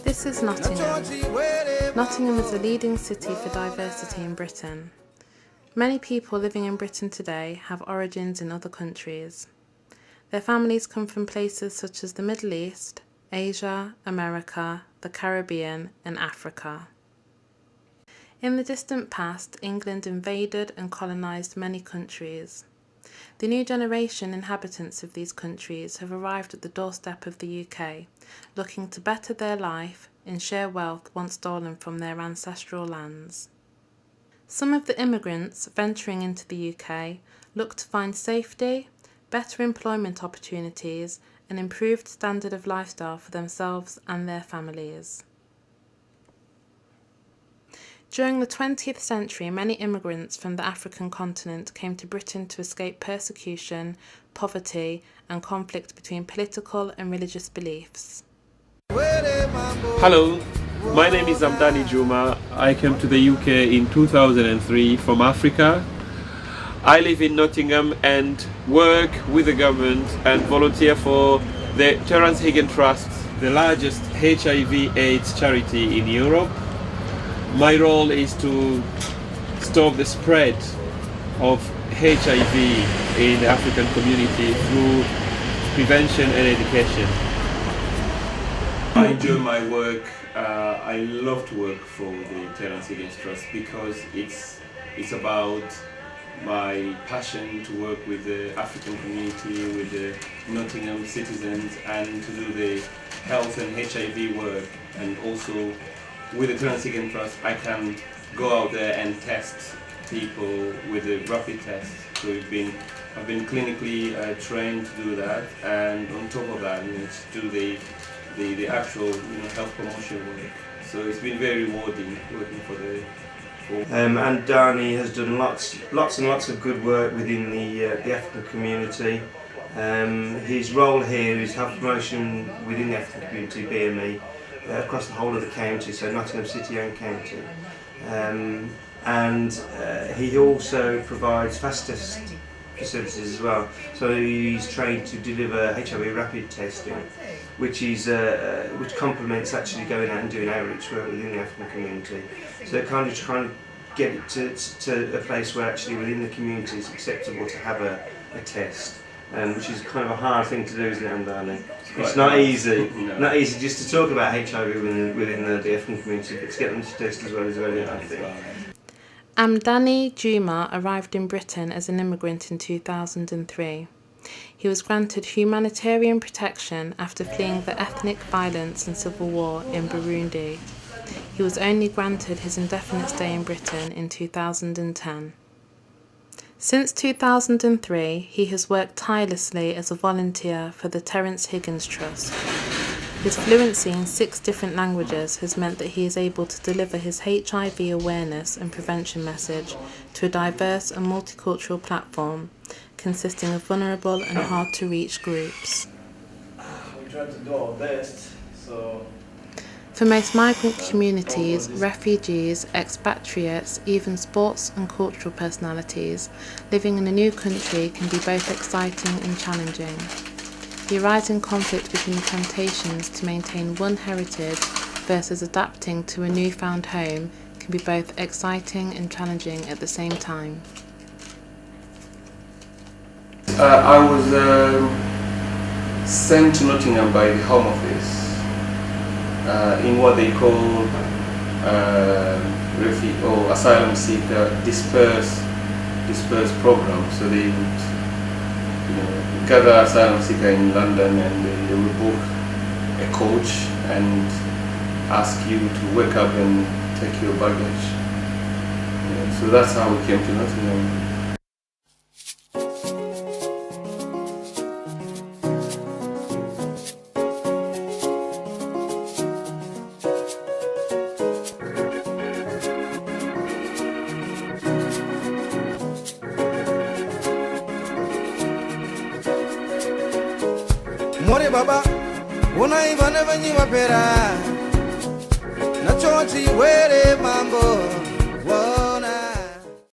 This is Nottingham. Nottingham is a leading city for diversity in Britain. Many people living in Britain today have origins in other countries. Their families come from places such as the Middle East, Asia, America, the Caribbean, and Africa. In the distant past, England invaded and colonised many countries. The new generation inhabitants of these countries have arrived at the doorstep of the UK, looking to better their life and share wealth once stolen from their ancestral lands. Some of the immigrants venturing into the UK look to find safety, better employment opportunities, and improved standard of lifestyle for themselves and their families. During the 20th century, many immigrants from the African continent came to Britain to escape persecution, poverty, and conflict between political and religious beliefs. Hello, my name is Amdani Juma. I came to the UK in 2003 from Africa. I live in Nottingham and work with the government and volunteer for the Terence Higgins Trust, the largest HIV/AIDS charity in Europe. My role is to stop the spread of HIV in the African community through prevention and education. I enjoy my work. I love to work for the Terence Higgins Trust because it's about my passion to work with the African community, with the Nottingham citizens, and to do the health and HIV work. And also with the Terence Higgins Trust, I can go out there and test people with a rapid test. So I've been clinically trained to do that, and on top of that, to do the actual health promotion work. So it's been very rewarding working for the. And Dani has done lots and lots of good work within the African community. His role here is health promotion within the African community, BME, across the whole of the county, so Nottingham City and County. And he also provides fast test facilities as well. So he's trained to deliver HIV rapid testing, which complements actually going out and doing outreach work within the African community. So kind of trying to get it to a place where actually within the community it's acceptable to have a test, which is kind of a hard thing to do, isn't it, Amdani? It's not easy. No. Not easy just to talk about HIV within the African community, but to get them to test as well is very hard, I think. Amdani Juma arrived in Britain as an immigrant in 2003. He was granted humanitarian protection after fleeing the ethnic violence and civil war in Burundi. He was only granted his indefinite stay in Britain in 2010. Since 2003, he has worked tirelessly as a volunteer for the Terence Higgins Trust. His fluency in 6 different languages has meant that he is able to deliver his HIV awareness and prevention message to a diverse and multicultural platform consisting of vulnerable and hard-to-reach groups. We try to do our best, so... For most migrant communities, refugees, expatriates, even sports and cultural personalities, living in a new country can be both exciting and challenging. The arising conflict between the temptations to maintain one heritage versus adapting to a newfound home can be both exciting and challenging at the same time. I was sent to Nottingham by the Home Office in what they call refugee or asylum seeker disperse program. So they would gather asylum seeker in London, and they would book a coach and ask you to wake up and take your baggage. So that's how we came to Nottingham. More baba, una ivana vanyi wapera, na chonchi were mambo.